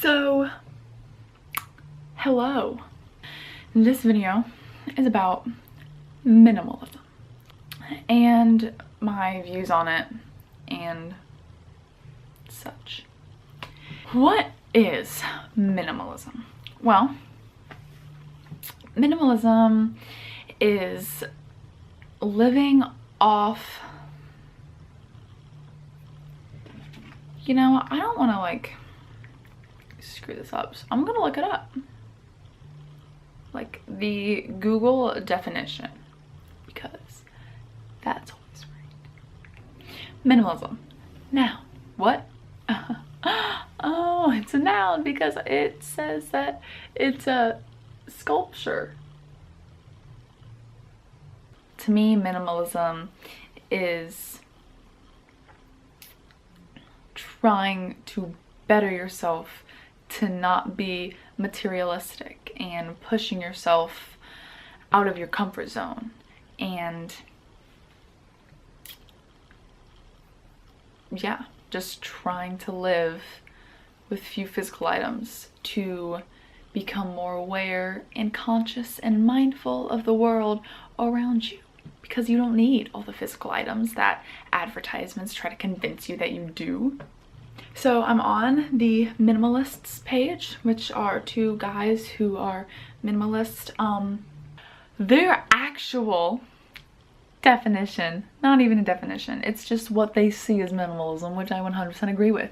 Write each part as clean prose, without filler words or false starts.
So, hello. This video is about minimalism and my views on it and such. What is minimalism? Well, minimalism is living off, I don't want to screw this up, so I'm gonna look it up. The Google definition, because that's always right. Minimalism. Now, what? Oh, it's a noun because it says that it's a sculpture. To me, minimalism is trying to better yourself, to not be materialistic, and pushing yourself out of your comfort zone, and yeah, just trying to live with few physical items to become more aware and conscious and mindful of the world around you, because you don't need all the physical items that advertisements try to convince you that you do. So I'm on the minimalists page, which are two guys who are minimalist. Their actual definition, not even a definition, it's just what they see as minimalism, which I 100% agree with.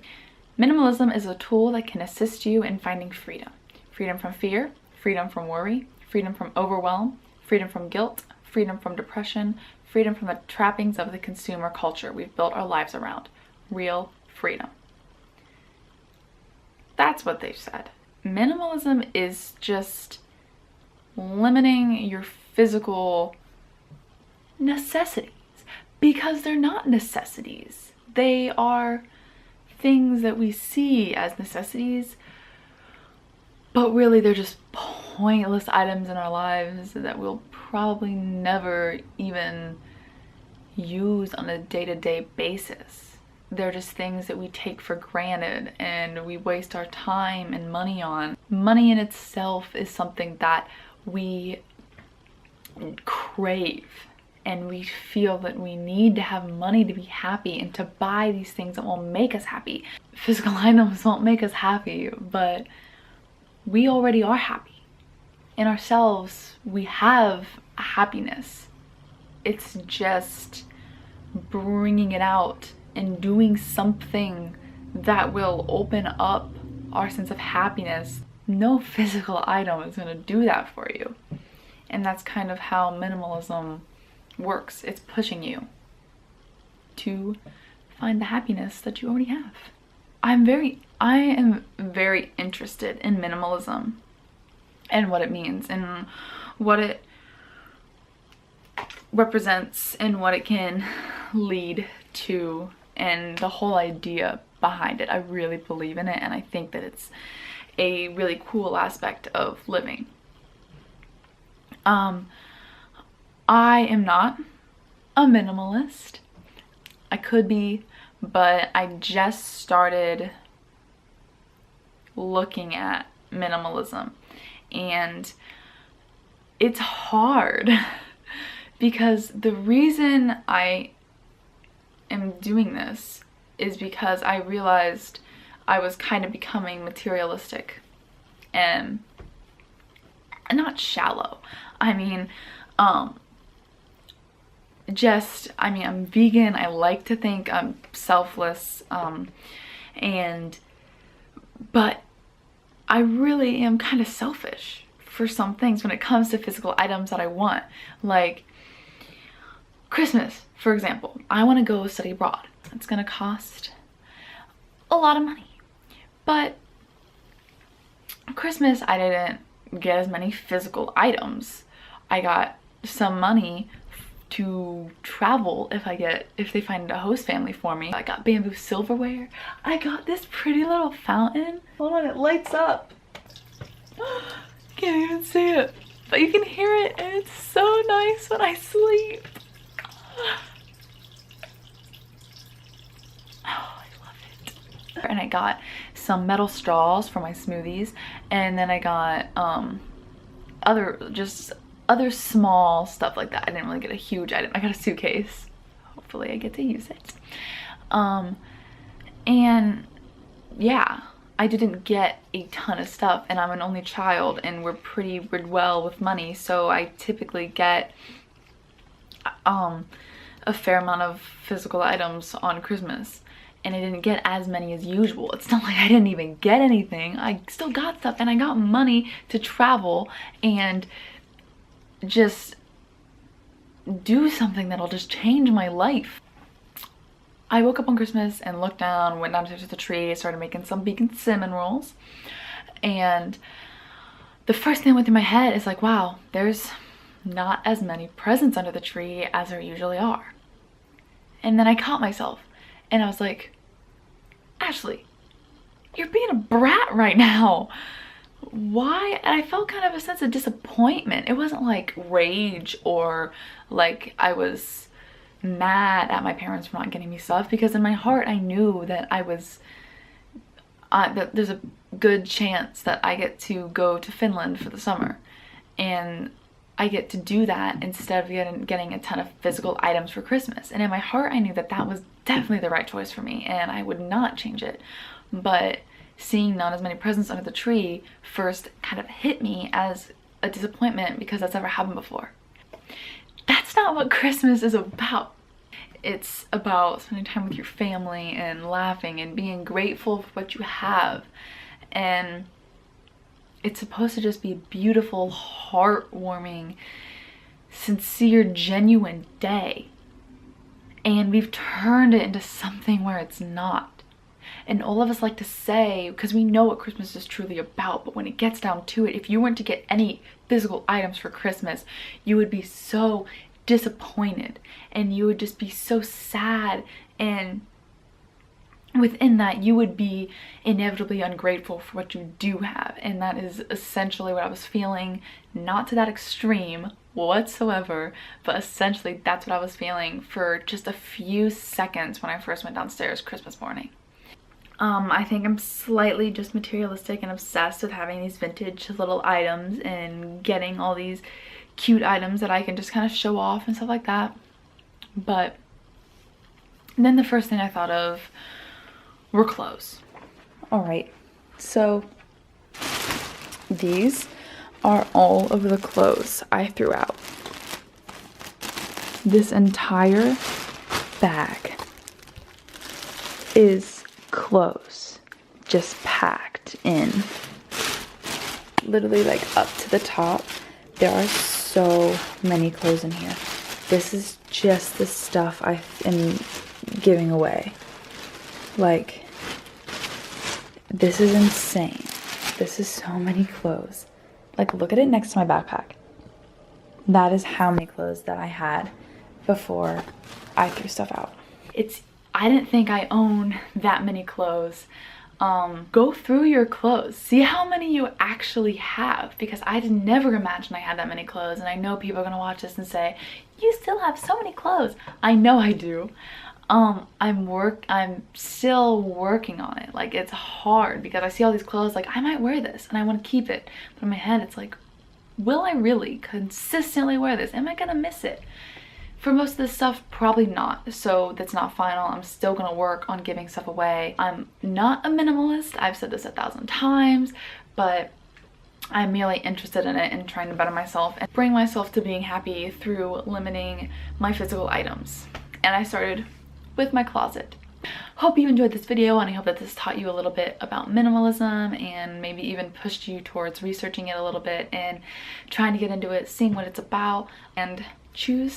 Minimalism is a tool that can assist you in finding freedom. Freedom from fear, freedom from worry, freedom from overwhelm, freedom from guilt, freedom from depression, freedom from the trappings of the consumer culture we've built our lives around. Real freedom. That's what they've said. Minimalism is just limiting your physical necessities, because they're not necessities. They are things that we see as necessities, but really they're just pointless items in our lives that we'll probably never even use on a day-to-day basis. They're just things that we take for granted and we waste our time and money on. Money in itself is something that we crave, and we feel that we need to have money to be happy and to buy these things that will make us happy. Physical items won't make us happy, but we already are happy. In ourselves, we have a happiness. It's just bringing it out and doing something that will open up our sense of happiness. No physical item is going to do that for you. And that's kind of how minimalism works. It's pushing you to find the happiness that you already have. I am very interested in minimalism and what it means and what it represents and what it can lead to, and the whole idea behind it. I really believe in it, and I think that it's a really cool aspect of living. I am not a minimalist. I could be, but I just started looking at minimalism, and it's hard because the reason I am doing this is because I realized I was kind of becoming materialistic and not shallow. I'm vegan. I like to think I'm selfless, but I really am kind of selfish for some things when it comes to physical items that I want. Like Christmas, for example. I want to go study abroad. It's gonna cost a lot of money. But Christmas, I didn't get as many physical items. I got some money to travel if they find a host family for me. I got bamboo silverware. I got this pretty little fountain. Hold on, it lights up. Can't even see it, but you can hear it, and it's so nice when I sleep. Oh, I love it. And I got some metal straws for my smoothies, and then I got other small stuff like that. I didn't really get a huge item. I got a suitcase. Hopefully I get to use it. And yeah, I didn't get a ton of stuff, and I'm an only child and we're well with money, so I typically get a fair amount of physical items on Christmas, and I didn't get as many as usual. It's not like I didn't even get anything. I still got stuff, and I got money to travel and just do something that'll just change my life. I woke up on Christmas and looked down, went downstairs to the tree, started making some vegan cinnamon rolls, and the first thing that went through my head is like, wow, there's not as many presents under the tree as there usually are. And then I caught myself and I was like, Ashley, you're being a brat right now. Why? And I felt kind of a sense of disappointment. It wasn't like rage or like I was mad at my parents for not getting me stuff, because in my heart I knew that that there's a good chance that I get to go to Finland for the summer, and I get to do that instead of getting a ton of physical items for Christmas. And in my heart I knew that that was definitely the right choice for me and I would not change it. But seeing not as many presents under the tree first kind of hit me as a disappointment, because that's never happened before. That's not what Christmas is about. It's about spending time with your family and laughing and being grateful for what you have. And it's supposed to just be a beautiful, heartwarming, sincere, genuine day. And we've turned it into something where it's not. And all of us like to say, because we know what Christmas is truly about, but when it gets down to it, if you weren't to get any physical items for Christmas, you would be so disappointed and you would just be so sad, and within that you would be inevitably ungrateful for what you do have. And that is essentially what I was feeling, not to that extreme whatsoever, but essentially that's what I was feeling for just a few seconds when I first went downstairs Christmas morning. I think I'm slightly just materialistic and obsessed with having these vintage little items and getting all these cute items that I can just kind of show off and stuff like that. But then the first thing I thought of were clothes. All right, so these are all of the clothes I threw out. This entire bag is clothes just packed in, literally like up to the top. There are so many clothes in here. This is just the stuff I am giving away. Like, this is insane. This is so many clothes. Like, look at it next to my backpack. That is how many clothes that I had before I threw stuff out. I didn't think I owned that many clothes. Go through your clothes. See how many you actually have, because I did never imagine I had that many clothes. And I know people are gonna watch this and say, you still have so many clothes. I know I do. I'm still working on it. Like, it's hard because I see all these clothes like I might wear this and I want to keep it, but in my head it's like, will I really consistently wear this? Am I gonna miss it? For most of this stuff, probably not. So that's not final. I'm still gonna work on giving stuff away. I'm not a minimalist. I've said this 1,000 times, but I'm merely interested in it and trying to better myself and bring myself to being happy through limiting my physical items. And I started with my closet. Hope you enjoyed this video, and I hope that this taught you a little bit about minimalism and maybe even pushed you towards researching it a little bit and trying to get into it, seeing what it's about, and choose